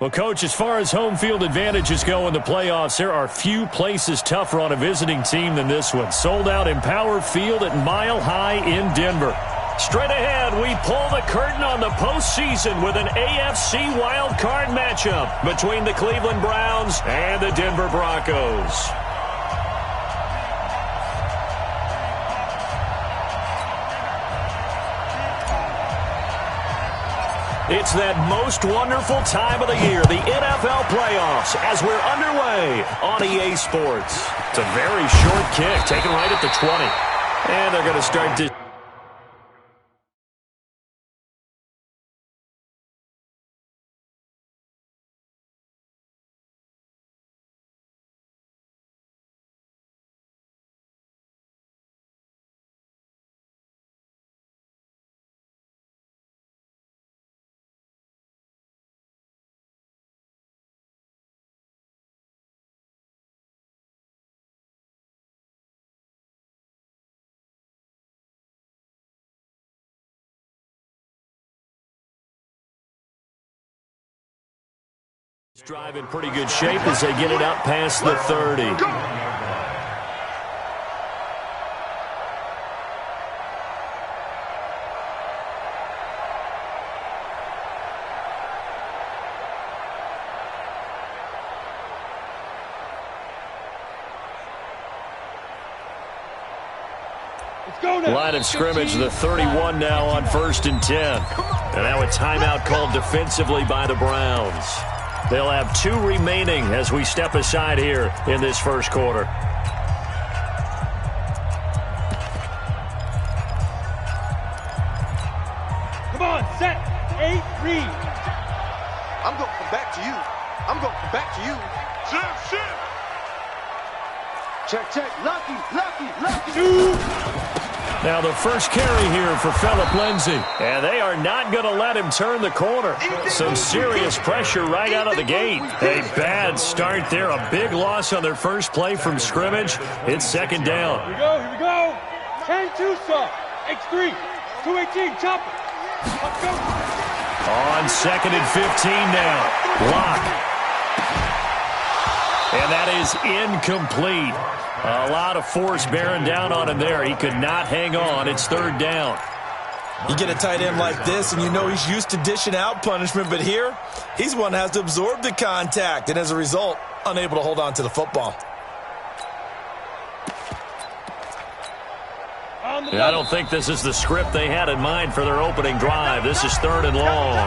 Well, Coach, as far as home field advantages go in the playoffs, there are few places tougher on a visiting team than this one. Sold out Empower Field at Mile High in Denver. Straight ahead, we pull the curtain on the postseason with an AFC wildcard matchup between the Cleveland Browns and the Denver Broncos. It's that most wonderful time of the year, the NFL playoffs, as we're underway on EA Sports. It's a very short kick, taken right at the 20. And they're going to start to... drive in pretty good shape as they get it up past the 30. Line of scrimmage, the 31 now on 1st and 10. And now a timeout called defensively by the Browns. They'll have 2 remaining as we step aside here in this first quarter. Come on, set, 8, read. I'm going to come back to you. I'm going to come back to you. Check. Lucky. 2. Now the first carry here for Phillip Lindsay. And they are not going to let him turn the corner. Some serious pressure right out of the gate. A bad start there. A big loss on their first play from scrimmage. It's 2nd down. Here we go. 10-2 stop. X3. 218. Chop it. Let's go. On 2nd and 15 now. Lock. And that is incomplete. A lot of force bearing down on him there. He could not hang on. It's 3rd down. You get a tight end like this, and you know he's used to dishing out punishment, but here, he's one that has to absorb the contact, and as a result, unable to hold on to the football. Yeah, I don't think this is the script they had in mind for their opening drive. This is 3rd and long.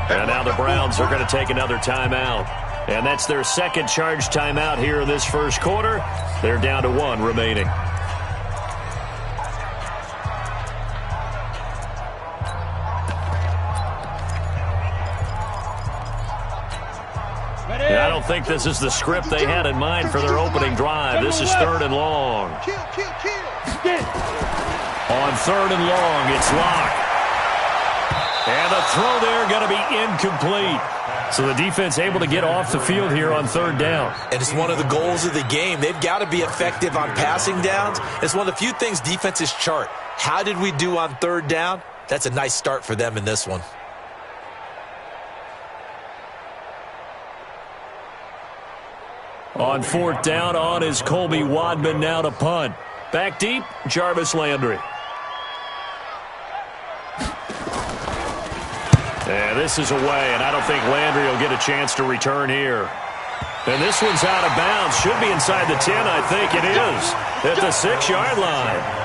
And now the Browns are going to take another timeout. And that's their second charge timeout here in this first quarter. They're down to 1 remaining. Yeah, I don't think this is the script they had in mind for their opening drive. This is 3rd and long. On 3rd and long, it's Locke. And the throw there going to be incomplete. So the defense able to get off the field here on 3rd down. And it's one of the goals of the game. They've got to be effective on passing downs. It's one of the few things defenses chart. How did we do on 3rd down? That's a nice start for them in this one. On 4th down, on is Colby Wadman now to punt. Back deep, Jarvis Landry. And this is away, and I don't think Landry will get a chance to return here. And this one's out of bounds. Should be inside the 10, I think it is. At the 6-yard line.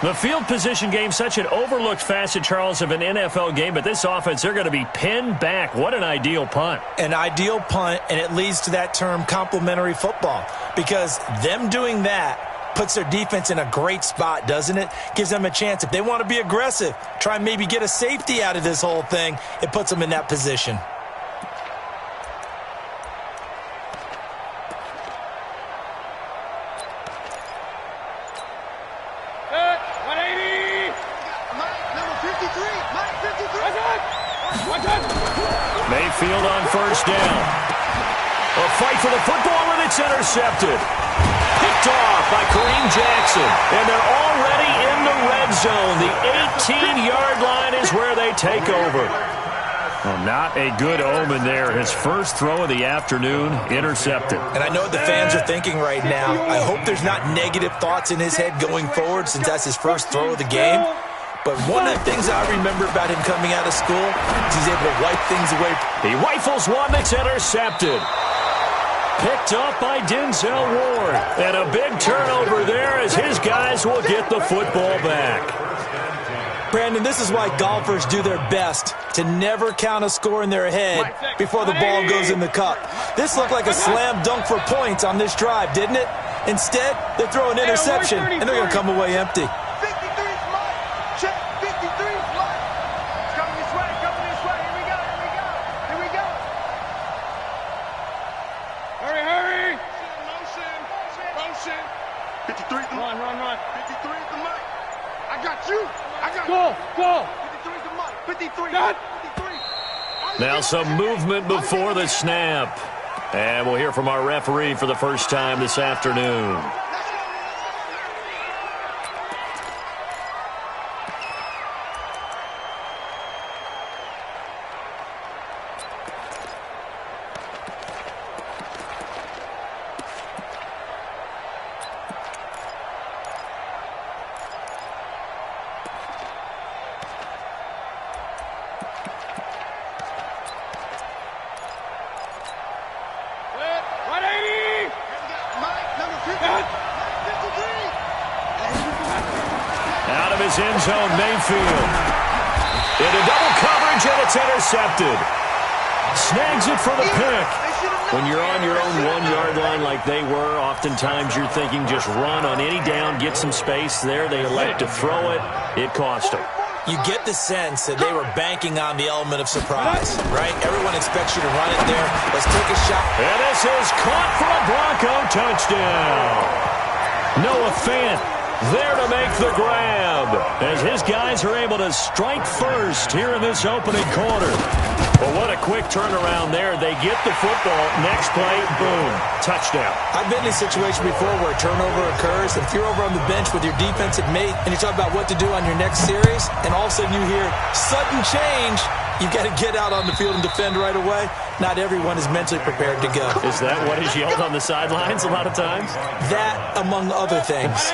The field position game, such an overlooked facet, Charles, of an NFL game, but this offense, they're going to be pinned back. What an ideal punt. An ideal punt, and it leads to that term complementary football, because them doing that puts their defense in a great spot, doesn't it? Gives them a chance. If they want to be aggressive, try and maybe get a safety out of this whole thing, it puts them in that position. Mayfield on 1st down. A fight for the football, and it's intercepted. Picked off by Kareem Jackson. And they're already in the red zone. The 18-yard line is where they take over. Well, not a good omen there. His first throw of the afternoon intercepted. And I know what the fans are thinking right now. I hope there's not negative thoughts in his head going forward since that's his first throw of the game. But one of the things I remember about him coming out of school is he's able to wipe things away. He rifles one that's intercepted. Picked up by Denzel Ward. And a big turnover there as his guys will get the football back. Brandon, this is why golfers do their best to never count a score in their head before the ball goes in the cup. This looked like a slam dunk for points on this drive, didn't it? Instead, they throw an interception, and they're going to come away empty. 53's mine. Check. 53's mine. It's coming this way. Coming this way. Here we go. Here we go. Here we go. Hurry, hurry. Motion. 53's the Run. 53's the mic. I got you. Go. 53's the mic. 53. Got. 53. Now some movement before the snap. And we'll hear from our referee for the first time this afternoon. Out of his end zone, Mayfield. Into double coverage, and it's intercepted. Snags it for the pick. When you're on your own 1-yard line like they were, oftentimes you're thinking just run on any down, get some space there. They elect to throw it. It cost them. You get the sense that they were banking on the element of surprise, right? Everyone expects you to run it there. Let's take a shot. And this is caught for a Bronco touchdown. Noah Fant there to make the grab as his guys are able to strike first here in this opening quarter. Well, what a quick turnaround there. They get the football. Next play, boom, touchdown. I've been in a situation before where a turnover occurs, and if you're over on the bench with your defensive mate and you talk about what to do on your next series, and all of a sudden you hear sudden change, you've got to get out on the field and defend right away. Not everyone is mentally prepared to go. Is that what is yelled on the sidelines a lot of times? That, among other things.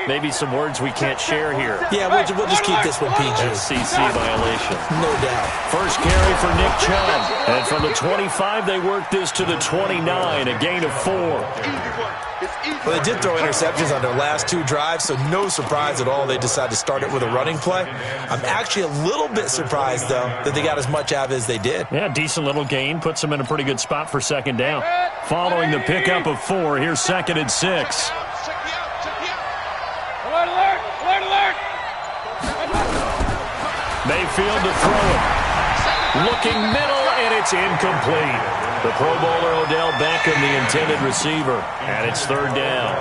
Maybe some words we can't share here. Yeah, we'll just keep this one PG. FCC violation. No doubt. First carry for Nick Chubb. And from the 25, they work this to the 29, a gain of 4. Well, they did throw interceptions on their last 2 drives, so no surprise at all they decided to start it with a running play. I'm actually a little bit surprised, though, that they got as much out of it as they did. Yeah, decent little gain. Puts them in a pretty good spot for second down. Following the pickup of 4, here's 2nd and 6. Alert! Mayfield to throw it. Looking middle, and it's incomplete. The Pro Bowler Odell Beckham, the intended receiver, and it's 3rd down.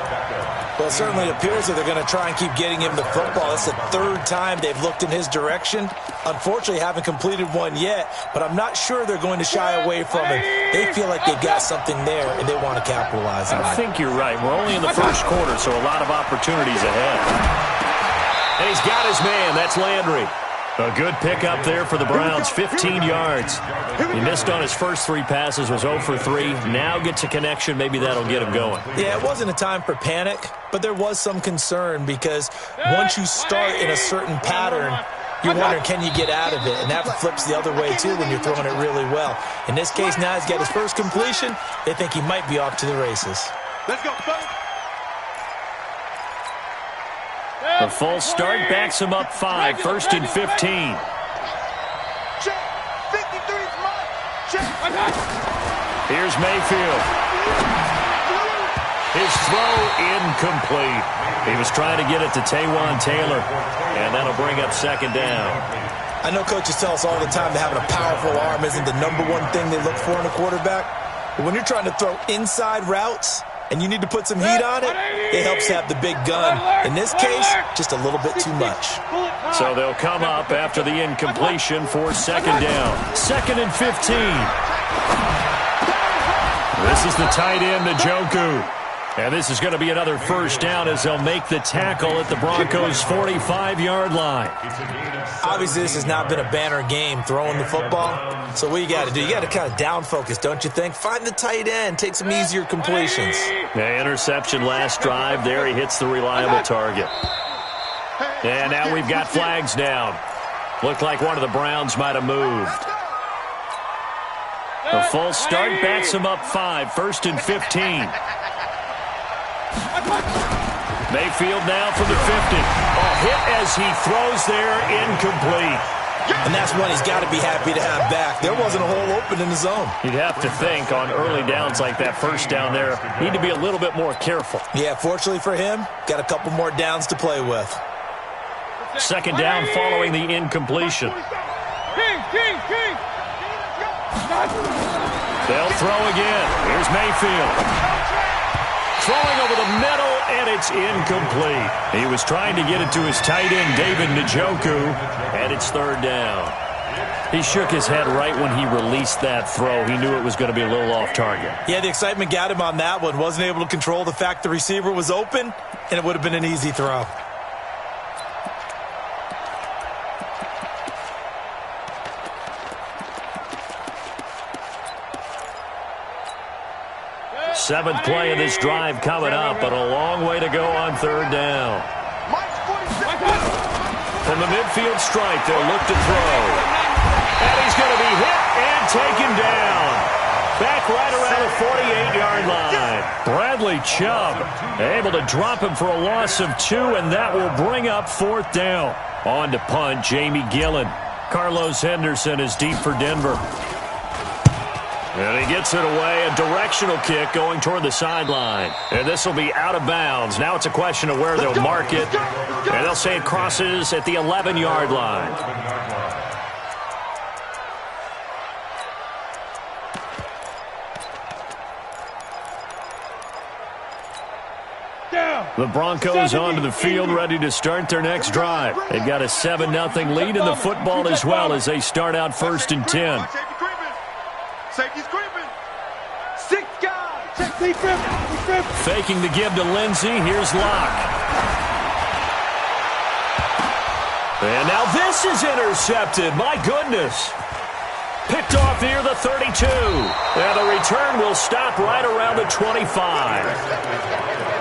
Well, it certainly appears that they're going to try and keep getting him the football. It's the 3rd time they've looked in his direction. Unfortunately, haven't completed one yet, but I'm not sure they're going to shy away from him. They feel like they've got something there, and they want to capitalize on it. I think you're right. We're only in the first quarter, so a lot of opportunities ahead. And he's got his man. That's Landry. A good pickup there for the Browns, 15 yards. He missed on his first 3 passes, was 0 for 3. Now gets a connection. Maybe that'll get him going. Yeah, it wasn't a time for panic, but there was some concern because once you start in a certain pattern, you're wondering, can you get out of it? And that flips the other way, too, when you're throwing it really well. In this case, now he's got his first completion. They think he might be off to the races. Let's go, folks. The full start backs him up 5, 1st and 15. Check. 53's mine. Check. Here's Mayfield. His throw incomplete. He was trying to get it to Taywan Taylor, and that'll bring up 2nd down. I know coaches tell us all the time that having a powerful arm isn't the #1 thing they look for in a quarterback. But when you're trying to throw inside routes and you need to put some heat on it, it helps to have the big gun. In this case, just a little bit too much. So they'll come up after the incompletion for 2nd down. 2nd and 15. This is the tight end, Njoku. And this is going to be another first down as they'll make the tackle at the Broncos' 45-yard line. Obviously, this has not been a banner game throwing the football. So what you got to do, you got to kind of down focus, don't you think? Find the tight end, take some easier completions. The interception last drive there. He hits the reliable target. And now we've got flags down. Looked like one of the Browns might have moved. A full start backs him up 5, 1st and 15. Mayfield now from the 50. A hit as he throws there, incomplete. And that's one he's got to be happy to have back. There wasn't a hole open in the zone. You'd have to think on early downs like that first down there, need to be a little bit more careful. Yeah, fortunately for him, got a couple more downs to play with. Second down following the incompletion. They'll throw again. Here's Mayfield. Throwing over the middle, and it's incomplete. He was trying to get it to his tight end, David Njoku, and it's third down. He shook his head right when he released that throw. He knew it was going to be a little off target. Yeah, the excitement got him on that one. Wasn't able to control the fact the receiver was open, and it would have been an easy throw. Seventh play of this drive coming up, but a long way to go on third down. From the midfield stripe, they'll look to throw. And he's going to be hit and taken down. Back right around the 48-yard line. Bradley Chubb able to drop him for a loss of 2, and that will bring up fourth down. On to punt, Jamie Gillen. Carlos Henderson is deep for Denver. And he gets it away, a directional kick going toward the sideline. And this will be out of bounds. Now it's a question of where they'll mark it. And they'll say it crosses at the 11-yard line. The Broncos onto the field, ready to start their next drive. They've got a 7-0 lead in the football as well as they start out 1st and 10. Safety's creeping. 6 guys. Check Faking the give to Lindsey. Here's Locke. And now this is intercepted. My goodness. Picked off near the 32. And the return will stop right around the 25.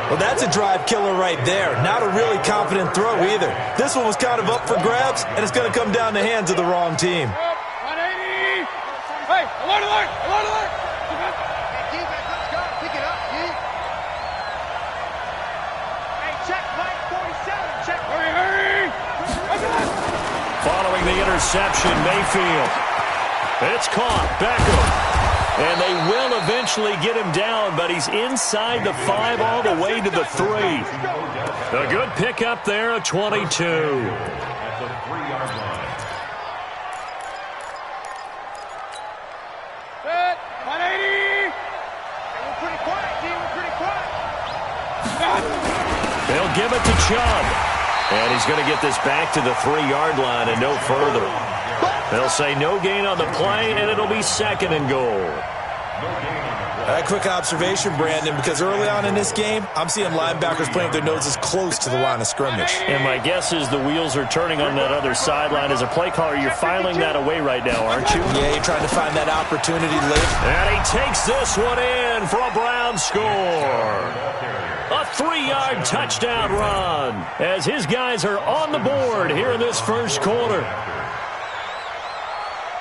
Well, that's a drive killer right there. Not a really confident throw either. This one was kind of up for grabs, and it's going to come down the hands of the wrong team. Hey, alert, alert, alert, alert! Hey, defense, let's go. Pick it up, G. Hey, check play 47. Check. Hurry, hurry! Following the interception, Mayfield. It's caught. Beckham. And they will eventually get him down, but he's inside the 5 all the way to the 3. A good pickup there, a 22. At the 3-yard line. They'll give it to Chubb. And he's going to get this back to the 3-yard line and no further. They'll say no gain on the play, and it'll be 2nd and goal. A quick observation, Brandon, because early on in this game, I'm seeing linebackers playing with their noses close to the line of scrimmage. And my guess is the wheels are turning on that other sideline. As a play caller, you're filing that away right now, aren't you? Yeah, you're trying to find that opportunity late. And he takes this one in for a Brown score. A 3-yard touchdown run as his guys are on the board here in this first quarter.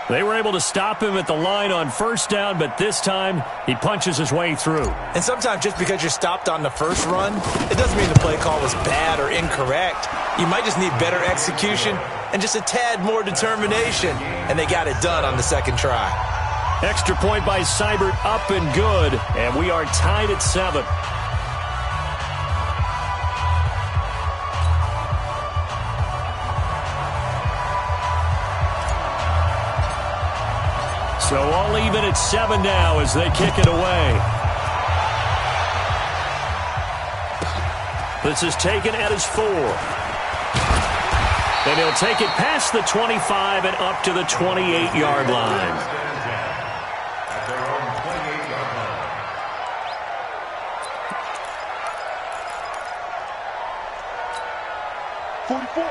They were able to stop him at the line on first down, but this time he punches his way through. And sometimes just because you're stopped on the first run, it doesn't mean the play call was bad or incorrect. You might just need better execution and just a tad more determination, and they got it done on the second try. Extra point by Seibert, up and good, and we are tied at 7. So all even at 7 now as they kick it away. This is taken at his 4. And he'll take it past the 25 and up to the 28-yard line.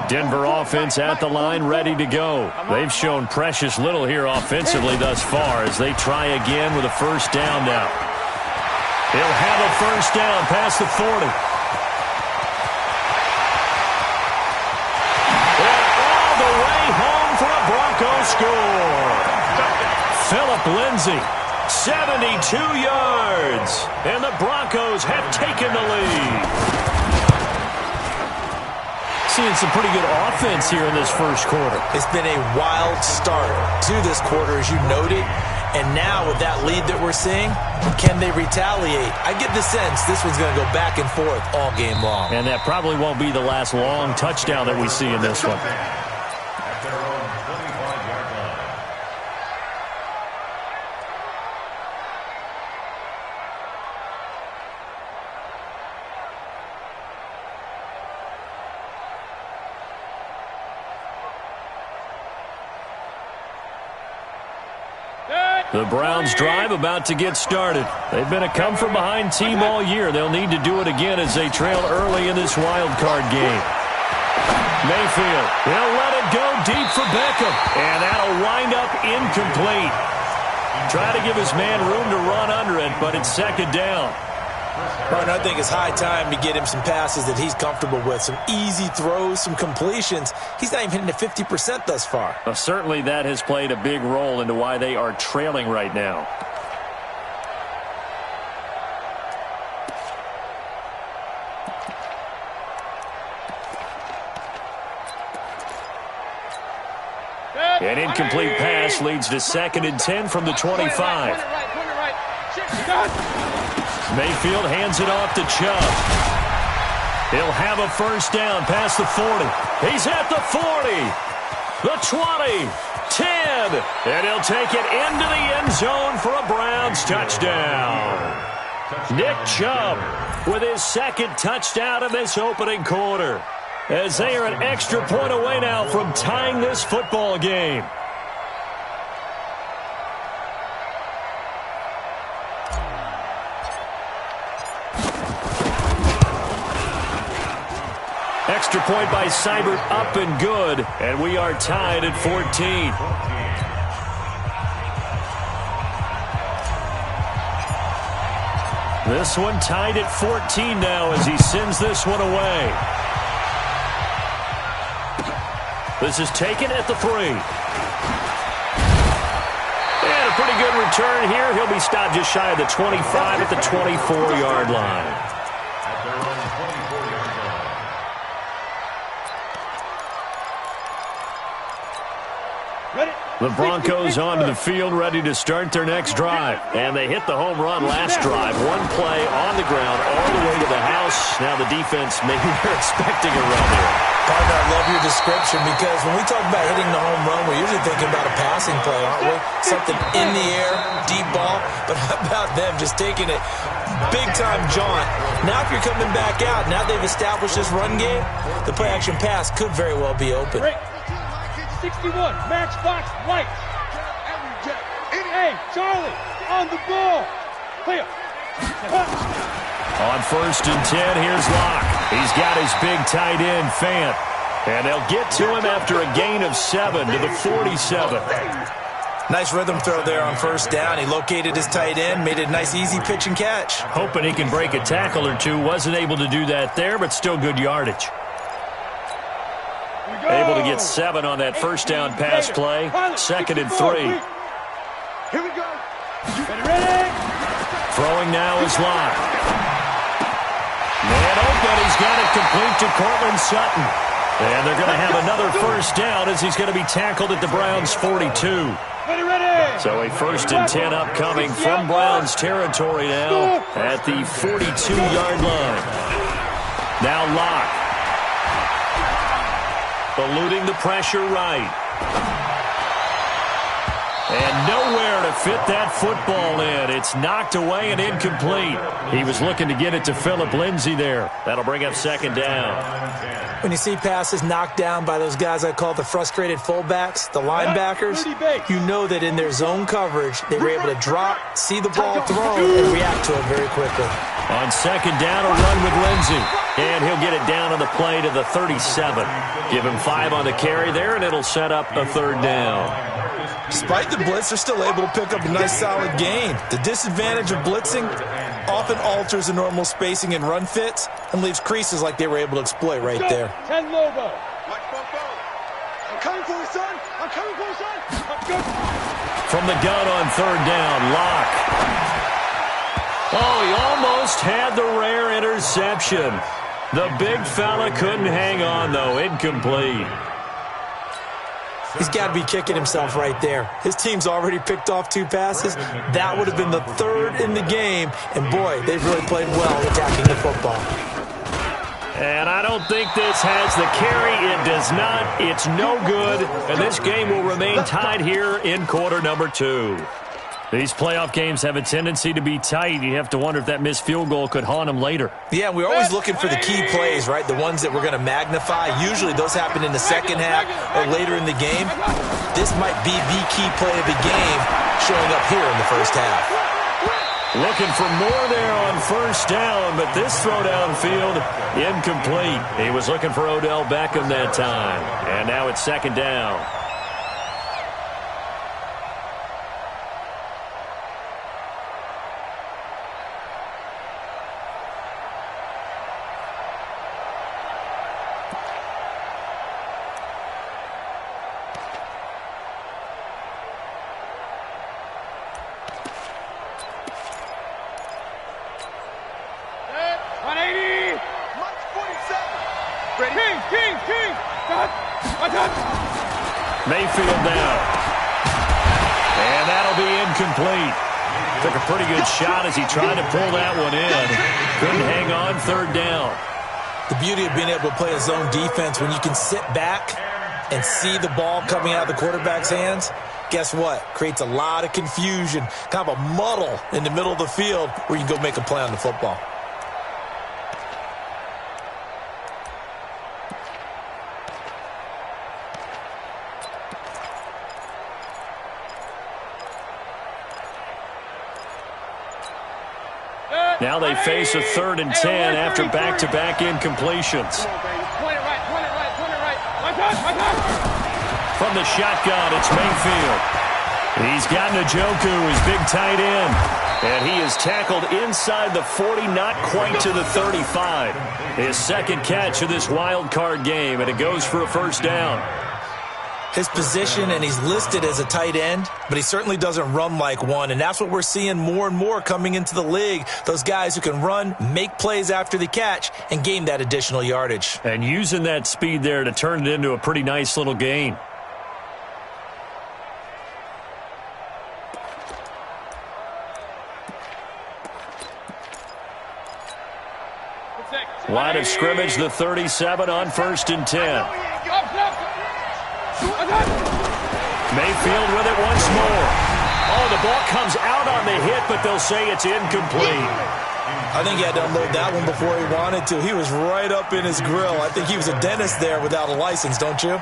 Denver offense at the line, ready to go. They've shown precious little here offensively thus far as they try again with a first down now. He'll have a first down past the 40. And all the way home for a Broncos score. Phillip Lindsay, 72 yards. And the Broncos have taken the lead. Seeing some pretty good offense here in this first quarter. It's been a wild start to this quarter, as you noted. And now with that lead that we're seeing, can they retaliate? I get the sense this one's going to go back and forth all game long. And that probably won't be the last long touchdown that we see in this one. The Browns drive about to get started. They've been a come-from-behind team all year. They'll need to do it again as they trail early in this wild card game. Mayfield, he'll let it go deep for Beckham. And that'll wind up incomplete. Try to give his man room to run under it, but it's second down. Martin, I think it's high time to get him some passes that he's comfortable with. Some easy throws, some completions. He's not even hitting the 50% thus far. Well, certainly that has played a big role into why they are trailing right now. An incomplete pass leads to 2nd and 10 from the 25. Mayfield hands it off to Chubb. He'll have a first down past the 40. He's at the 40, the 20, 10, and he'll take it into the end zone for a Browns touchdown. Nick Chubb with his 2nd touchdown of this opening quarter, as they are an extra point away now from tying this football game. Extra point by Seibert, up and good, and we are tied at 14. This one tied at 14 now as he sends this one away. This is taken at the 3. And a pretty good return here. He'll be stopped just shy of the 25 at the 24-yard line. The Broncos onto the field, ready to start their next drive. And they hit the home run last drive. One play on the ground all the way to the house. Now the defense, maybe they're expecting a run here. Partner, I love your description because when we talk about hitting the home run, we're usually thinking about a passing play, aren't we? Something in the air, deep ball. But how about them just taking it big-time jaunt? Now if you're coming back out, now they've established this run game, the play-action pass could very well be open. 61, matchbox lights. Hey, Charlie, on the ball. Clear. On 1st and 10, here's Locke. He's got his big tight end, Fant. And they'll get to him after a gain of 7 to the 47. Nice rhythm throw there on 1st down. He located his tight end, made it a nice easy pitch and catch. Hoping he can break a tackle or two. Wasn't able to do that there, but still good yardage. Able to get 7 on that first down pass play. 2nd and 3. Here we go. Ready? Throwing now is Locke. Man open, he's got it complete to Cortland Sutton. And they're going to have another first down as he's going to be tackled at the Browns' 42. Ready. So a 1st and 10 upcoming from Browns territory now at the 42-yard line. Now Locke. Eluding the pressure right. And nowhere to fit that football in. It's knocked away and incomplete. He was looking to get it to Phillip Lindsay there. That'll bring up second down. When you see passes knocked down by those guys I call the frustrated fullbacks, the linebackers, you know that in their zone coverage, they were able to drop, see the ball thrown, and react to it very quickly. On second down, a run with Lindsay. And he'll get it down on the play to the 37. Give him 5 on the carry there, and it'll set up a third down. Despite the blitz, they're still able to pick up a nice, solid gain. The disadvantage of blitzing often alters the normal spacing and run fits and leaves creases like they were able to exploit right there. 10 Lobo. I'm coming for you, son. I'm coming for you, son. From the gun on third down, Locke. Oh, he almost had the rare interception. The big fella couldn't hang on, though. Incomplete. He's got to be kicking himself right there. His team's already picked off 2 passes. That would have been the 3rd in the game. And, boy, they've really played well attacking the football. And I don't think this has the carry. It does not. It's no good. And this game will remain tied here in quarter number 2. These playoff games have a tendency to be tight. You have to wonder if that missed field goal could haunt them later. Yeah, we're always looking for the key plays, right? The ones that we're going to magnify. Usually those happen in the second half or later in the game. This might be the key play of the game showing up here in the first half. Looking for more there on first down, but this throw downfield, incomplete. He was looking for Odell Beckham that time. And now it's second down. Mayfield down. And that'll be incomplete. Took a pretty good shot as he tried to pull that one in. Couldn't hang on, third down. The beauty of being able to play a zone defense when you can sit back and see the ball coming out of the quarterback's hands, guess what? Creates a lot of confusion, kind of a muddle in the middle of the field where you can go make a play on the football. Now they face a 3rd and 10 after back-to-back incompletions. From the shotgun, it's Mayfield. He's got Njoku, his big tight end. And he is tackled inside the 40, not quite to the 35. His second catch of this wild card game, and it goes for a first down. His position, and he's listed as a tight end, but he certainly doesn't run like one, and that's what we're seeing more and more coming into the league. Those guys who can run, make plays after the catch, and gain that additional yardage. And using that speed there to turn it into a pretty nice little gain. Line of scrimmage, the 37 on 1st and 10. Mayfield with it once more. Oh, the ball comes out on the hit, but they'll say it's incomplete. I think he had to unload that one before he wanted to. He was right up in his grill. I think he was a dentist there without a license, don't you?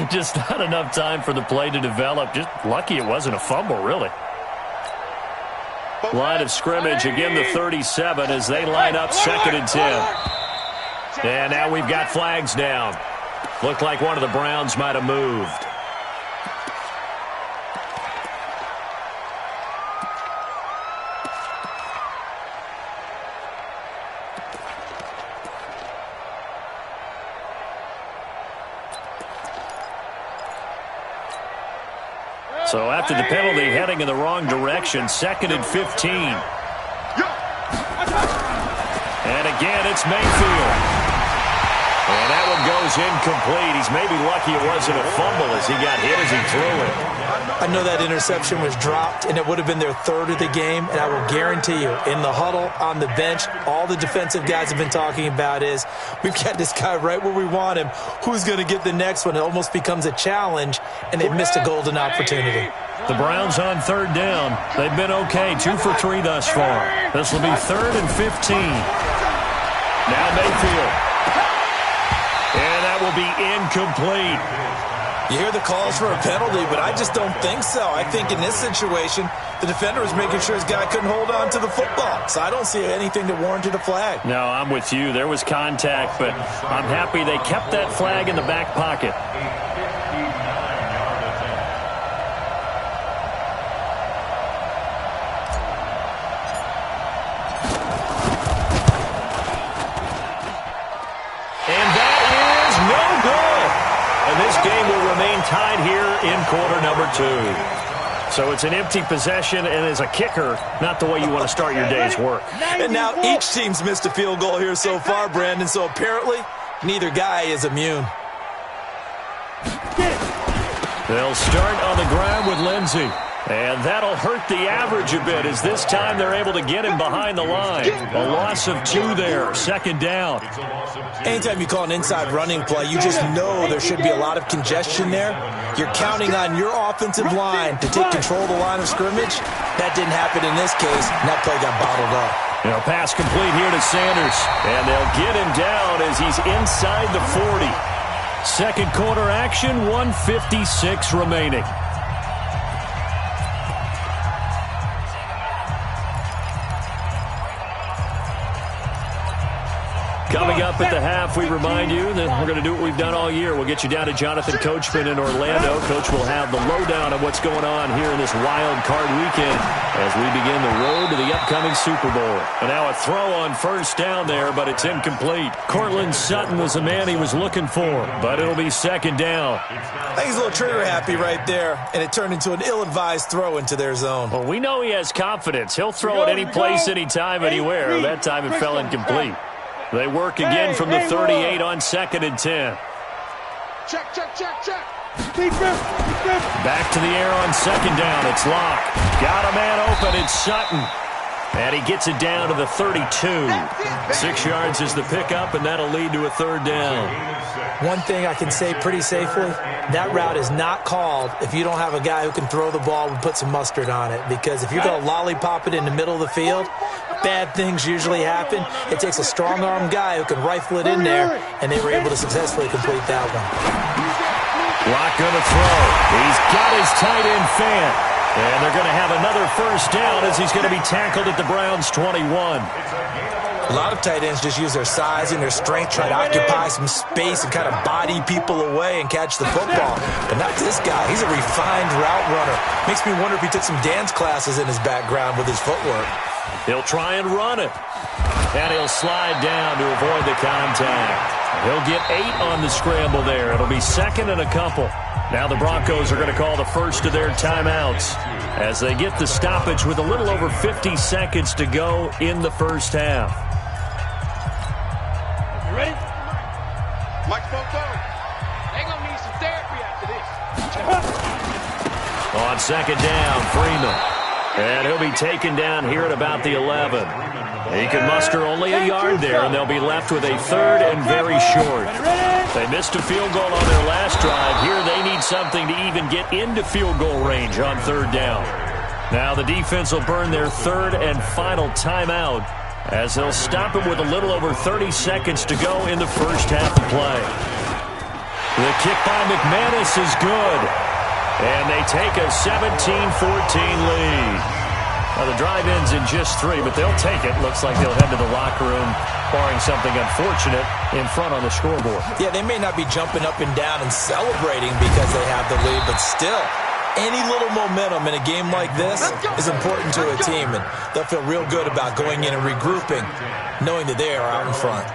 Just not enough time for the play to develop. Just lucky it wasn't a fumble, really. Line of scrimmage, again the 37 as they line up 2nd and 10. And now we've got flags down. Looked like one of the Browns might have moved. So after the penalty, heading in the wrong direction, 2nd and 15. And again, it's Mayfield. And that one goes incomplete. He's maybe lucky it wasn't a fumble as he got hit as he threw it. I know that interception was dropped, and it would have been their third of the game, and I will guarantee you, in the huddle, on the bench, all the defensive guys have been talking about is, we've got this guy right where we want him. Who's going to get the next one? It almost becomes a challenge, and they've missed a golden opportunity. The Browns on third down. They've been okay, 2 for 3 thus far. This will be 3rd and 15. Now Mayfield. And that will be incomplete. You hear the calls for a penalty, but I just don't think so. I think in this situation, the defender was making sure his guy couldn't hold on to the football. So I don't see anything that warranted a flag. No, I'm with you. There was contact, but I'm happy they kept that flag in the back pocket. This game will remain tied here in quarter number 2. So it's an empty possession, and as a kicker, not the way you want to start your day's work. And now each team's missed a field goal here so far, Brandon, so apparently neither guy is immune. They'll start on the ground with Lindsey. And that'll hurt the average a bit as this time they're able to get him behind the line. A loss of 2 there, 2nd down. Anytime you call an inside running play, you just know there should be a lot of congestion there. You're counting on your offensive line to take control of the line of scrimmage. That didn't happen in this case, and that play got bottled up. Pass complete here to Sanders. And they'll get him down as he's inside the 40. Second quarter action, 1:56 remaining. Coming up at the half, we remind you that we're going to do what we've done all year. We'll get you down to Jonathan Coachman in Orlando. Coach will have the lowdown of what's going on here in this wild card weekend as we begin the road to the upcoming Super Bowl. And now a throw on first down there, but it's incomplete. Cortland Sutton was the man he was looking for, but it'll be 2nd down. I think he's a little trigger happy right there, and it turned into an ill-advised throw into their zone. Well, we know he has confidence. He'll throw it any place, anytime, anywhere. That time it fell incomplete. They work again from the 38 on 2nd and 10. Check. Back to the air on 2nd down. It's Locke. Got a man open. It's Sutton. And he gets it down to the 32. 6 yards is the pickup, and that'll lead to a 3rd down. One thing I can say pretty safely, that route is not called if you don't have a guy who can throw the ball and put some mustard on it. Because if you're going to lollipop it in the middle of the field, bad things usually happen. It takes a strong-arm guy who can rifle it in there, and they were able to successfully complete that one. Locke going to throw. He's got his tight end fan. And they're going to have another 1st down as he's going to be tackled at the Browns' 21. A lot of tight ends just use their size and their strength, try to occupy some space and kind of body people away and catch the football. But not this guy. He's a refined route runner. Makes me wonder if he took some dance classes in his background with his footwork. He'll try and run it. And he'll slide down to avoid the contact. He'll get 8 on the scramble there. It'll be 2nd and a couple. Now the Broncos are going to call the first of their timeouts as they get the stoppage with a little over 50 seconds to go in the first half. You ready? Microphone phone. They're going to need some therapy after this. On 2nd down, Freeman. And he'll be taken down here at about the 11. He can muster only a yard there, and they'll be left with a 3rd and very short. They missed a field goal on their last drive. Here they need something to even get into field goal range on 3rd down. Now the defense will burn their 3rd and final timeout as they'll stop him with a little over 30 seconds to go in the first half of play. The kick by McManus is good. And they take a 17-14 lead. Now, the drive ends in just 3, but they'll take it. Looks like they'll head to the locker room, barring something unfortunate, in front on the scoreboard. Yeah, they may not be jumping up and down and celebrating because they have the lead, but still, any little momentum in a game like this is important to a team, and they'll feel real good about going in and regrouping, knowing that they are out in front.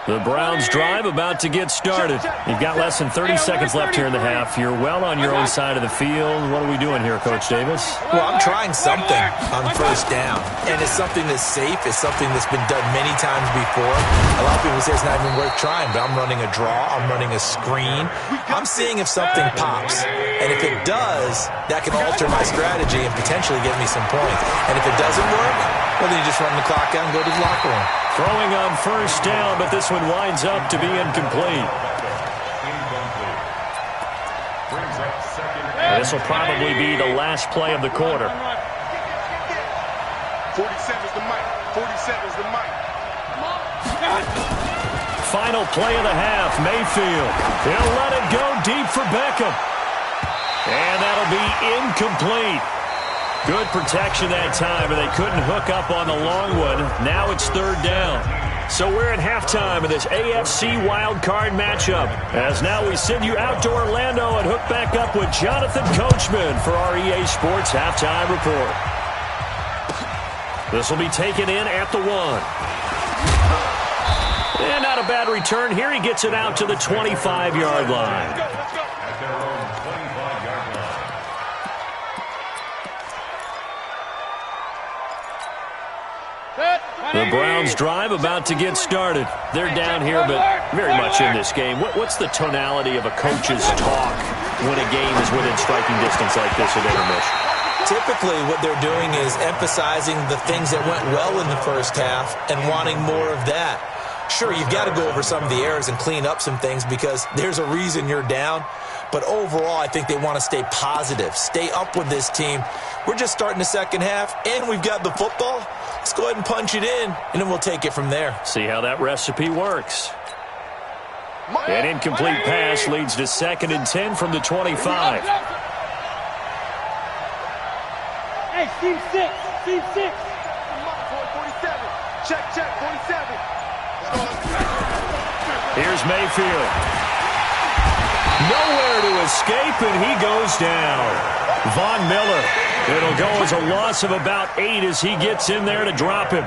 The Browns drive about to get started. You've got less than 30 seconds left here in the half. You're well on your own side of the field. What are we doing here, Coach Davis? Well, I'm trying something on first down. And it's something that's safe. It's something that's been done many times before. A lot of people say it's not even worth trying, but I'm running a draw. I'm running a screen. I'm seeing if something pops. And if it does, that can alter my strategy and potentially get me some points. And if it doesn't work, well, then you just run the clock out and go to the locker room. Throwing on first down, but this one winds up to be incomplete. This will probably be the last play of the quarter. 47's the mic. 47's the mic. Final play of the half, Mayfield. He'll let it go deep for Beckham. And that'll be incomplete. Good protection that time, but they couldn't hook up on the long one. Now it's third down. So we're at halftime of this AFC wildcard matchup. As now we send you out to Orlando and hook back up with Jonathan Coachman for our EA Sports Halftime Report. This will be taken in at the 1. And not a bad return here. He gets it out to the 25-yard line. The Browns drive about to get started. They're down here, but very much in this game. What's the tonality of a coach's talk when a game is within striking distance like this at intermission? Typically, what they're doing is emphasizing the things that went well in the first half and wanting more of that. Sure, you've got to go over some of the errors and clean up some things because there's a reason you're down. But overall, I think they want to stay positive, stay up with this team. We're just starting the second half, and we've got the football. Let's go ahead and punch it in, and then we'll take it from there. See how that recipe works. An incomplete pass leads to 2nd and 10 from the 25. Hey, team 6. Team 6. 47. Check, 47. Here's Mayfield. Nowhere to escape, and he goes down. Von Miller. It'll go as a loss of about 8 as he gets in there to drop him.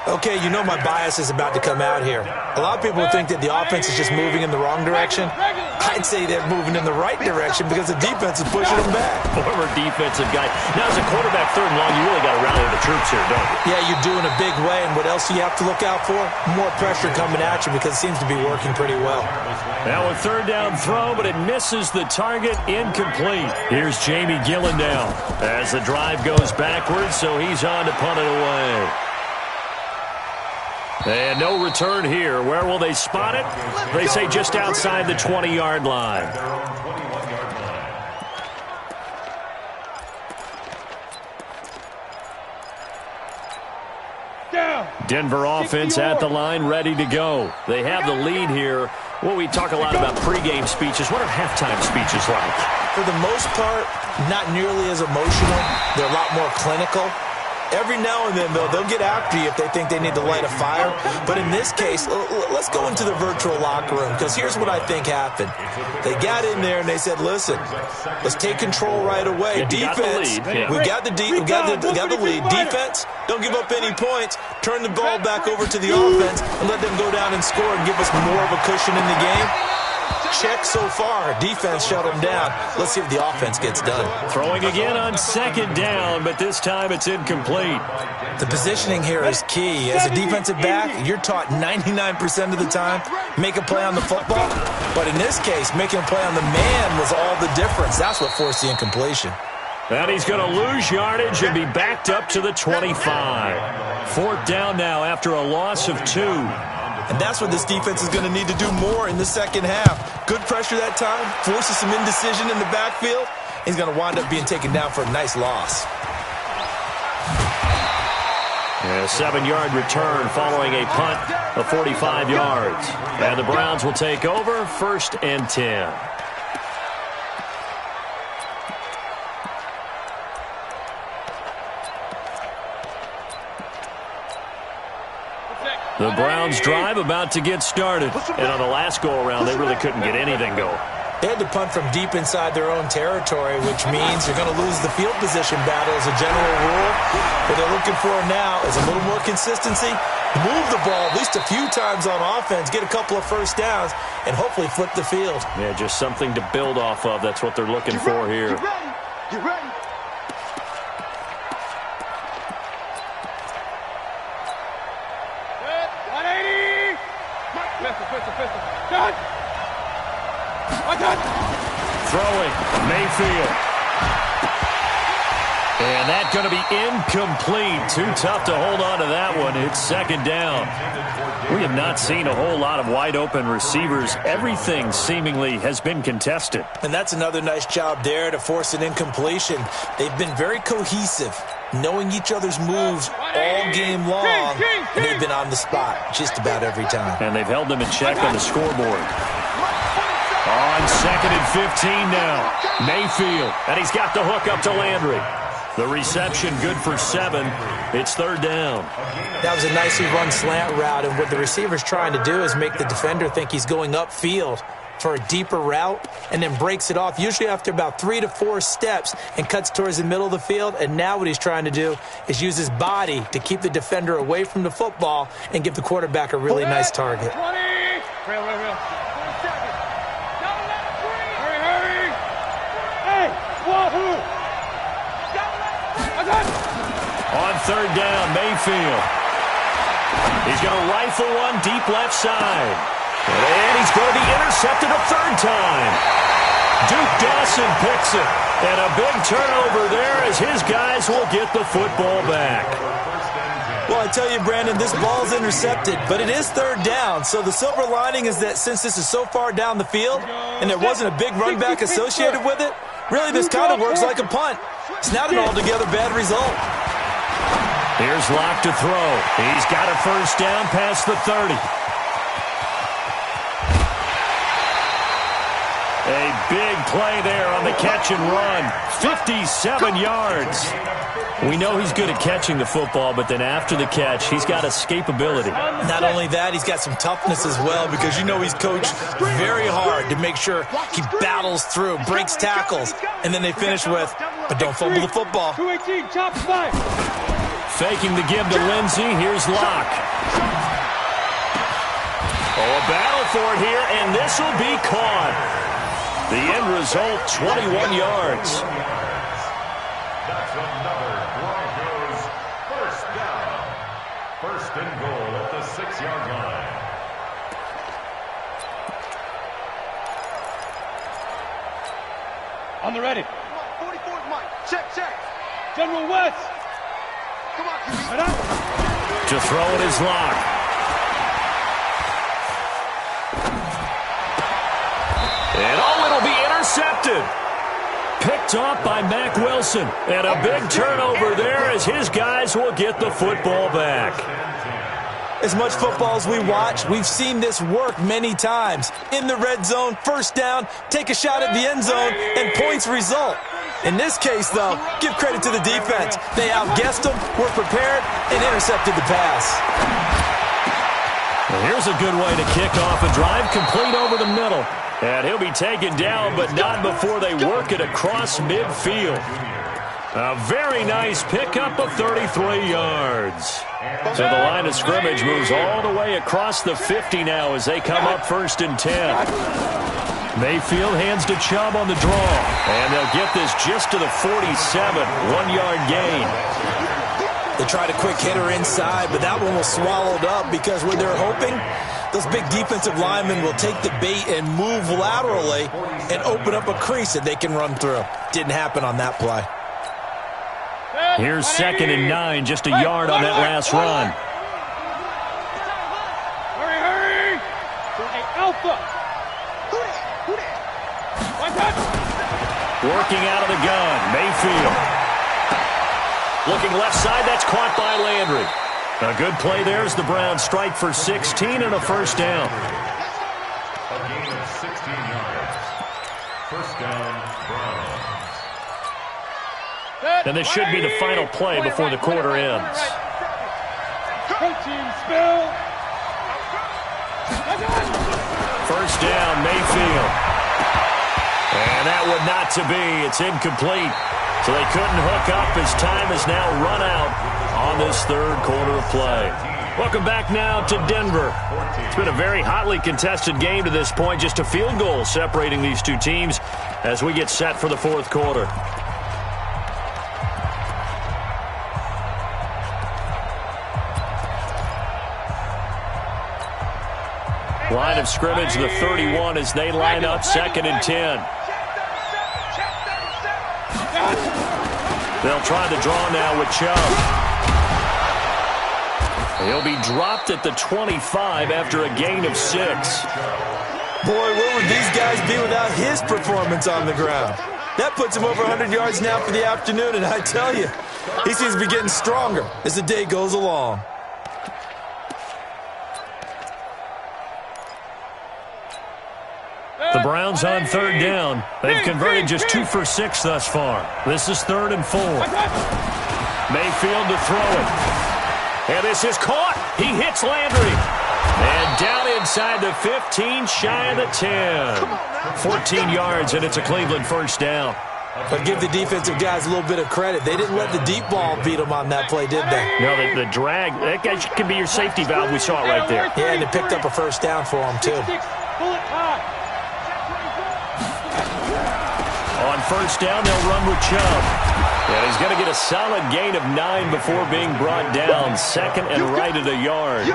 Okay, you know my bias is about to come out here. A lot of people think that the offense is just moving in the wrong direction. I'd say they're moving in the right direction because the defense is pushing them back. Former defensive guy. Now, as a quarterback, 3rd and long, you really got to rally the troops here, don't you? Yeah, you do in a big way, and what else do you have to look out for? More pressure coming at you because it seems to be working pretty well. Now a 3rd down throw, but it misses the target, incomplete. Here's Jamie Gillendown as the drive goes backwards, so he's on to punt it away. And no return here. Where will they spot it? They say just outside the 20-yard line. Denver offense at the line, ready to go. They have the lead here. Well, we talk a lot about pregame speeches. What are halftime speeches like? For the most part, not nearly as emotional. They're a lot more clinical. Every now and then, though, they'll get after you if they think they need to light a fire. But in this case, let's go into the virtual locker room because here's what I think happened. They got in there and they said, listen, let's take control right away. Defense, we got the lead. Defense, don't give up any points. Turn the ball back over to the offense and let them go down and score and give us more of a cushion in the game. Check so far. Defense shut them down. Let's see if the offense gets done. Throwing again on 2nd down, but this time it's incomplete. The positioning here is key. As a defensive back, you're taught 99% of the time, make a play on the football. But in this case, making a play on the man was all the difference. That's what forced the incompletion. And he's going to lose yardage and be backed up to the 25. 4th down now after a loss of 2. And that's what this defense is going to need to do more in the second half. Good pressure that time, forces some indecision in the backfield. He's going to wind up being taken down for a nice loss. A 7-yard return following a punt of 45 yards. And the Browns will take over 1st and 10. The Browns drive about to get started. And on the last go-around, they really couldn't get anything going. They had to punt from deep inside their own territory, which means you're going to lose the field position battle as a general rule. What they're looking for now is a little more consistency, move the ball at least a few times on offense, get a couple of first downs, and hopefully flip the field. Yeah, just something to build off of. That's what they're looking for here. Get ready. Get ready. Throwing, Mayfield. And that's going to be incomplete. Too tough to hold on to that one. It's second down. We have not seen a whole lot of wide-open receivers. Everything seemingly has been contested. And that's another nice job there to force an incompletion. They've been very cohesive, knowing each other's moves all game long, and they've been on the spot just about every time. And they've held them in check on the scoreboard. On 2nd and 15 now. Mayfield, and he's got the hook up to Landry. The reception good for 7. It's third down. That was a nicely run slant route, and what the receiver's trying to do is make the defender think he's going upfield for a deeper route and then breaks it off, usually after about 3 to 4 steps, and cuts towards the middle of the field. And now what he's trying to do is use his body to keep the defender away from the football and give the quarterback a really nice target. 20. Real. Hurry. Hey, wahoo. On third down, Mayfield. He's going to rifle one deep left side. And he's going to be intercepted a third time. Duke Dawson picks it. And a big turnover there as his guys will get the football back. Well, I tell you, Brandon, this ball's intercepted, but it is third down. So the silver lining is that since this is so far down the field and there wasn't a big run back associated with it, really this kind of works like a punt. It's not an altogether bad result. Here's Locke to throw. He's got a first down past the 30. A big play there on the catch and run. 57 yards. We know he's good at catching the football, but then after the catch, he's got escapability. Not only that, he's got some toughness as well, because you know he's coached very hard to make sure he battles through, breaks tackles, and then they finish with, but don't fumble the football. 218, chop 5. Faking the give to Lindsey. Here's Locke. Oh, a battle for it here, and this will be caught. The end result, 21 yards. That's another Broncos first down. First and goal at the 6-yard line. On the ready. 44's Mike. Check. General West. Come on, QB. Right up. To throw it is Locke. And it'll be intercepted. Picked off by Mack Wilson. And a big turnover there as his guys will get the football back. As much football as we watch, we've seen this work many times. In the red zone, first down, take a shot at the end zone, and points result. In this case, though, give credit to the defense. They outguessed them, were prepared, and intercepted the pass. Well, here's a good way to kick off a drive, complete over the middle. And he'll be taken down, but not before they work it across midfield. A very nice pickup of 33 yards. So the line of scrimmage moves all the way across the 50 now as they come up 1st and 10. Mayfield hands to Chubb on the draw. And they'll get this just to the 47, 1-yard gain. They tried a quick hitter inside, but that one was swallowed up because what they're hoping, those big defensive linemen will take the bait and move laterally and open up a crease that they can run through. Didn't happen on that play. Here's 2nd and 9, just a yard on that last run. Hurry. Hey, Alpha. Working out of the gun, Mayfield. Looking left side, that's caught by Landry. A good play there as the Browns strike for 16 and a first down. A gain of 16 yards. First down, Browns. And this should be the final play before the quarter ends. Protein spill. First down, Mayfield. And that would not to be. It's incomplete. So they couldn't hook up as time has now run out on this third quarter of play. Welcome back now to Denver. It's been a very hotly contested game to this point. Just a field goal separating these two teams as we get set for the fourth quarter. Line of scrimmage, the 31 as they line up, 2nd and 10. They'll try to draw now with Chubb. He'll be dropped at the 25 after a gain of 6. Boy, where would these guys be without his performance on the ground? That puts him over 100 yards now for the afternoon, and I tell you, he seems to be getting stronger as the day goes along. The Browns on 3rd down. They've converted just 2 for 6 thus far. This is 3rd and 4. Mayfield to throw it. And this is caught. He hits Landry. And down inside the 15, shy of the 10. 14 yards, and it's a Cleveland first down. But give the defensive guys a little bit of credit. They didn't let the deep ball beat them on that play, did they? No, the drag, that guy can be your safety valve. We saw it right there. Yeah, and they picked up a first down for him, too. On first down, they'll run with Chubb. And he's going to get a solid gain of 9 before being brought down. 2nd and right at a yard.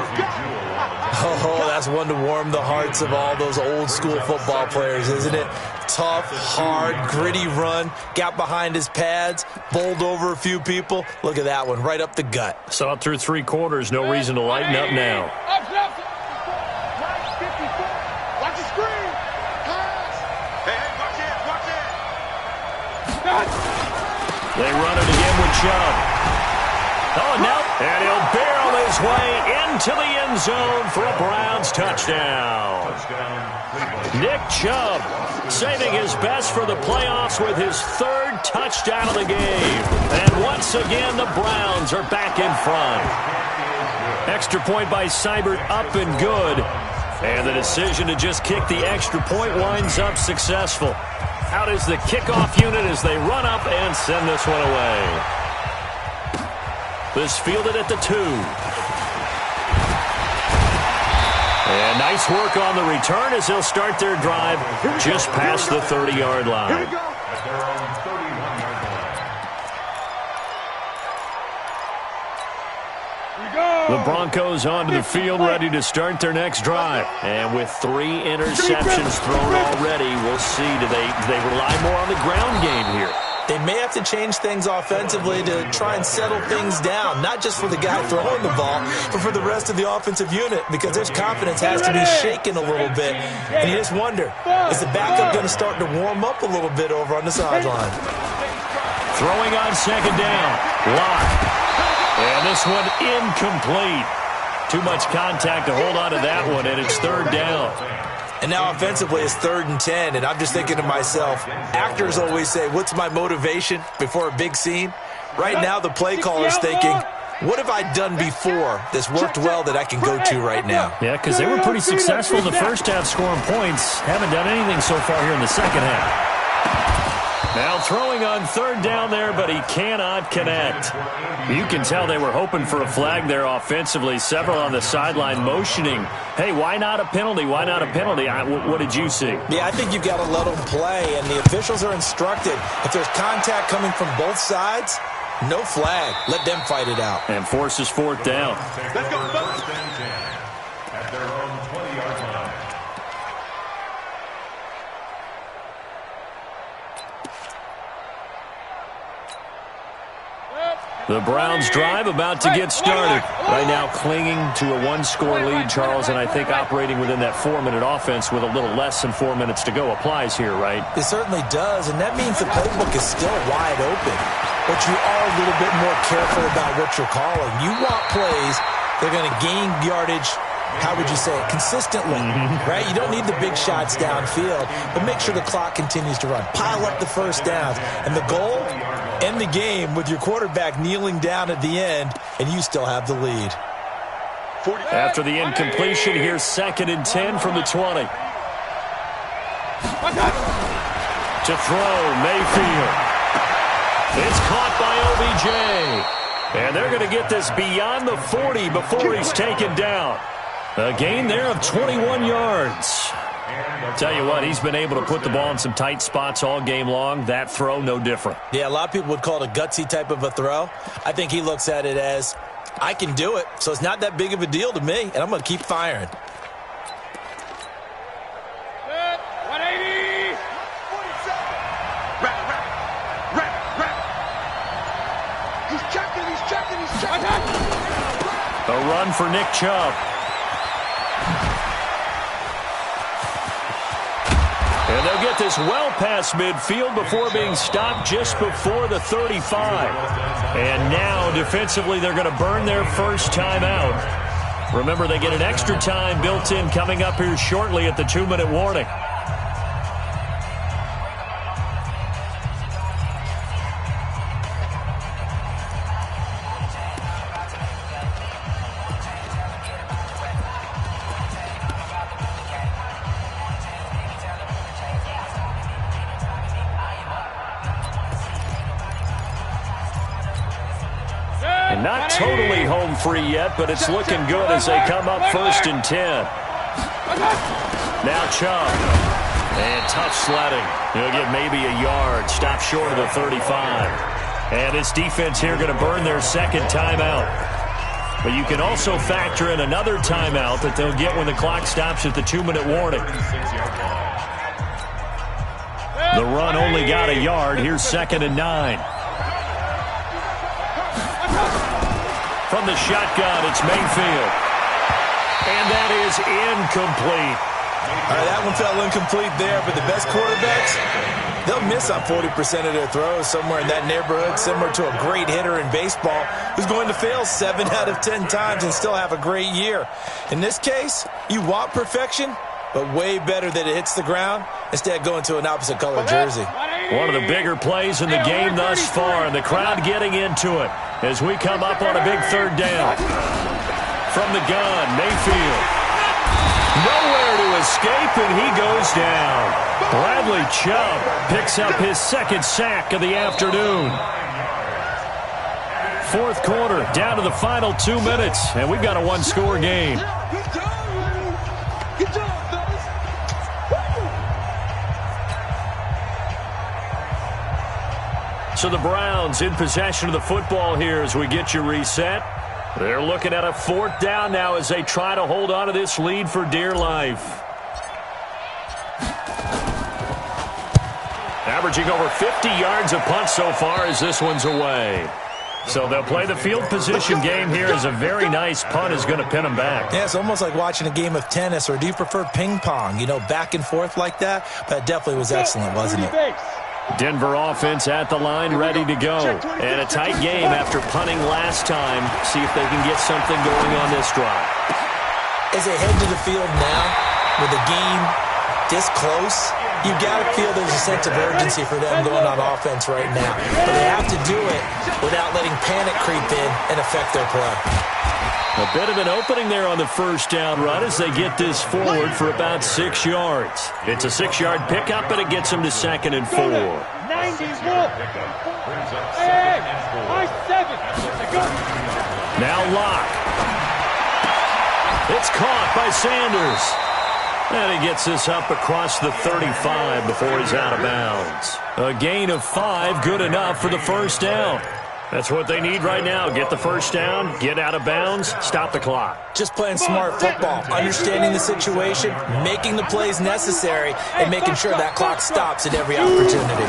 Oh, that's one to warm the hearts of all those old school football players, isn't it? Tough, hard, gritty run. Got behind his pads, bowled over a few people. Look at that one, right up the gut. Saw it through 3 quarters. No reason to lighten up now. Watch the screen. Hey, watch it. They run it again with Chubb. Oh, no. And he'll barrel his way into the end zone for a Browns touchdown. Nick Chubb saving his best for the playoffs with his 3rd touchdown of the game. And once again, the Browns are back in front. Extra point by Seibert up and good. And the decision to just kick the extra point winds up successful. Out is the kickoff unit as they run up and send this one away. This fielded at the 2. And nice work on the return as they'll start their drive just past the 30-yard line. The Broncos onto the field ready to start their next drive. And with 3 interceptions thrown already, we'll see. Do they rely more on the ground game here? They may have to change things offensively to try and settle things down, not just for the guy throwing the ball, but for the rest of the offensive unit, because their confidence has to be shaken a little bit. And you just wonder, is the backup going to start to warm up a little bit over on the sideline? Throwing on 2nd down. Lock. And this one incomplete. Too much contact to hold on to that one, and it's 3rd down. And now offensively it's 3rd and 10, and I'm just thinking to myself, actors always say, what's my motivation before a big scene? Right now the play caller's thinking, what have I done before that's worked well that I can go to right now? Yeah, because they were pretty successful in the first half scoring points. Haven't done anything so far here in the second half. Now throwing on 3rd down there, but he cannot connect. You can tell they were hoping for a flag there offensively. Several on the sideline motioning, hey, why not a penalty? Why not a penalty? What did you see? Yeah, I think you've got to let them play, and the officials are instructed. If there's contact coming from both sides, no flag. Let them fight it out. And forces 4th down. Let's go, First and 10 at their own 20-yard line. The Browns drive about to get started. Right now clinging to a 1-score lead, Charles, and I think operating within that 4-minute offense with a little less than 4 minutes to go applies here, right? It certainly does, and that means the playbook is still wide open. But you are a little bit more careful about what you're calling. You want plays that are going to gain yardage, how would you say it, consistently, right? You don't need the big shots downfield, but make sure the clock continues to run. Pile up the first downs. And the goal, end the game with your quarterback kneeling down at the end, and you still have the lead. After the incompletion, here's 2nd and 10 from the 20. To throw, Mayfield. It's caught by OBJ. And they're going to get this beyond the 40 before he's taken down. A gain there of 21 yards. Tell you what, he's been able to put the ball in some tight spots all game long. That throw, no different. Yeah, a lot of people would call it a gutsy type of a throw. I think he looks at it as, I can do it, so it's not that big of a deal to me, and I'm going to keep firing. 180. He's checking. A run for Nick Chubb. And they'll get this well past midfield before being stopped just before the 35. And now, defensively, they're going to burn their first timeout. Remember, they get an extra time built in coming up here shortly at the 2-minute warning. Not totally home free yet, but it's looking good as they come up 1st and 10. Now Chubb. And tough sledding. He'll get maybe a yard. Stop short of the 35. And this defense here going to burn their second timeout. But you can also factor in another timeout that they'll get when the clock stops at the 2-minute warning. The run only got a yard. Here's 2nd and 9. From the shotgun, it's Mayfield. And that is incomplete. All right, that one fell incomplete there, but the best quarterbacks, they'll miss on 40% of their throws, somewhere in that neighborhood, similar to a great hitter in baseball who's going to fail 7 out of 10 times and still have a great year. In this case, you want perfection, but way better that it hits the ground instead of going to an opposite color jersey. One of the bigger plays in the game thus far, and the crowd getting into it as we come up on a big 3rd down. From the gun, Mayfield. Nowhere to escape, and he goes down. Bradley Chubb picks up his 2nd sack of the afternoon. 4th quarter, down to the final 2 minutes, and we've got a 1-score game. So the Browns in possession of the football here as we get you reset. They're looking at a 4th down now as they try to hold on to this lead for dear life. Averaging over 50 yards a punt so far as this one's away. So they'll play the field position game here as a very nice punt is going to pin them back. Yeah, it's almost like watching a game of tennis, or do you prefer ping pong? You know, back and forth like that? That definitely was excellent, wasn't it? Denver offense at the line, ready to go. And a tight game after punting last time. See if they can get something going on this drive. As they head to the field now, with the game this close, you've got to feel there's a sense of urgency for them going on offense right now. But they have to do it without letting panic creep in and affect their play. A bit of an opening there on the 1st down run as they get this forward for about 6 yards. It's a 6-yard pickup, and it gets them to 2nd and 4. 94. Hey, high 7. Now Locke. It's caught by Sanders. And he gets this up across the 35 before he's out of bounds. A gain of 5, good enough for the 1st down. That's what they need right now. Get the 1st down, get out of bounds, stop the clock. Just playing smart football, understanding the situation, making the plays necessary, and making sure that clock stops at every opportunity.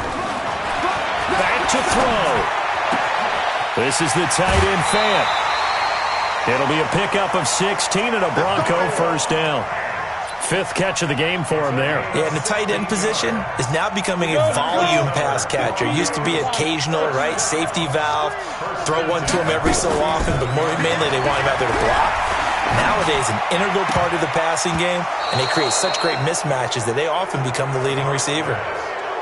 Back to throw. This is the tight end Fant. It'll be a pickup of 16 and a Bronco 1st down. 5th catch of the game for him there. Yeah, and the tight end position is now becoming a volume pass catcher. Used to be occasional, right, safety valve, throw one to him every so often, but more mainly they want him out there to block. Nowadays, an integral part of the passing game, and they create such great mismatches that they often become the leading receiver.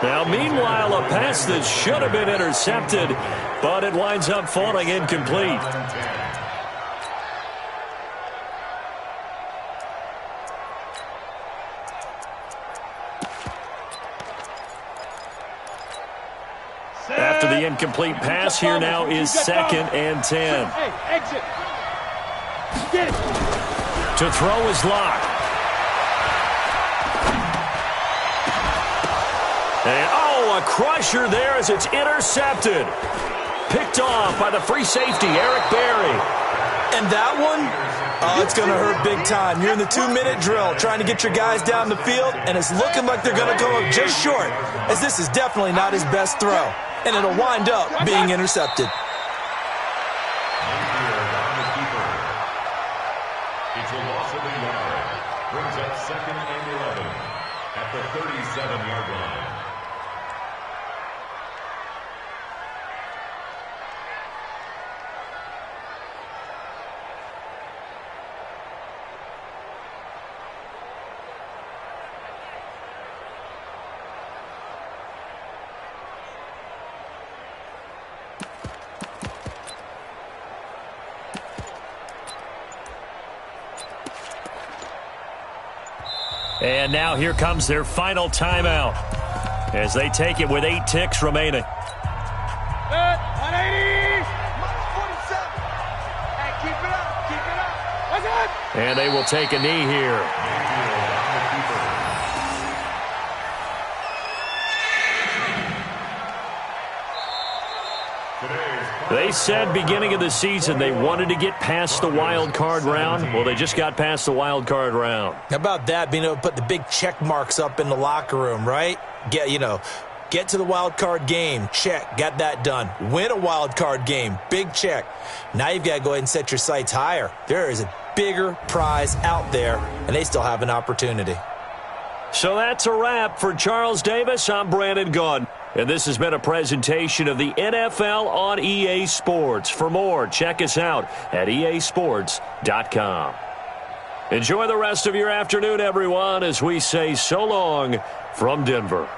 Now, meanwhile, a pass that should have been intercepted, but it winds up falling incomplete. After the incomplete pass, here now is 2nd and 10. Hey, exit. Get it. To throw is locked. And, a crusher there as it's intercepted. Picked off by the free safety, Eric Berry. And that one, it's going to hurt big time. You're in the 2-minute drill trying to get your guys down the field, and it's looking like they're going to go just short, as this is definitely not his best throw. And it'll wind up being intercepted. It's a loss of a yard. Brings up 2nd and 11 at the 37-yard line. And now here comes their final timeout as they take it with 8 ticks remaining. 180. -47. Hey, keep it up. Keep it up. That's it. And they will take a knee here. They said beginning of the season they wanted to get past the wild card round. Well, they just got past the wild card round. How about that, being able to put the big check marks up in the locker room, right? Get to the wild card game, check, got that done. Win a wild card game, big check. Now you've got to go ahead and set your sights higher. There is a bigger prize out there, and they still have an opportunity. So that's a wrap for Charles Davis. I'm Brandon Gaudin. And this has been a presentation of the NFL on EA Sports. For more, check us out at easports.com. Enjoy the rest of your afternoon, everyone, as we say so long from Denver.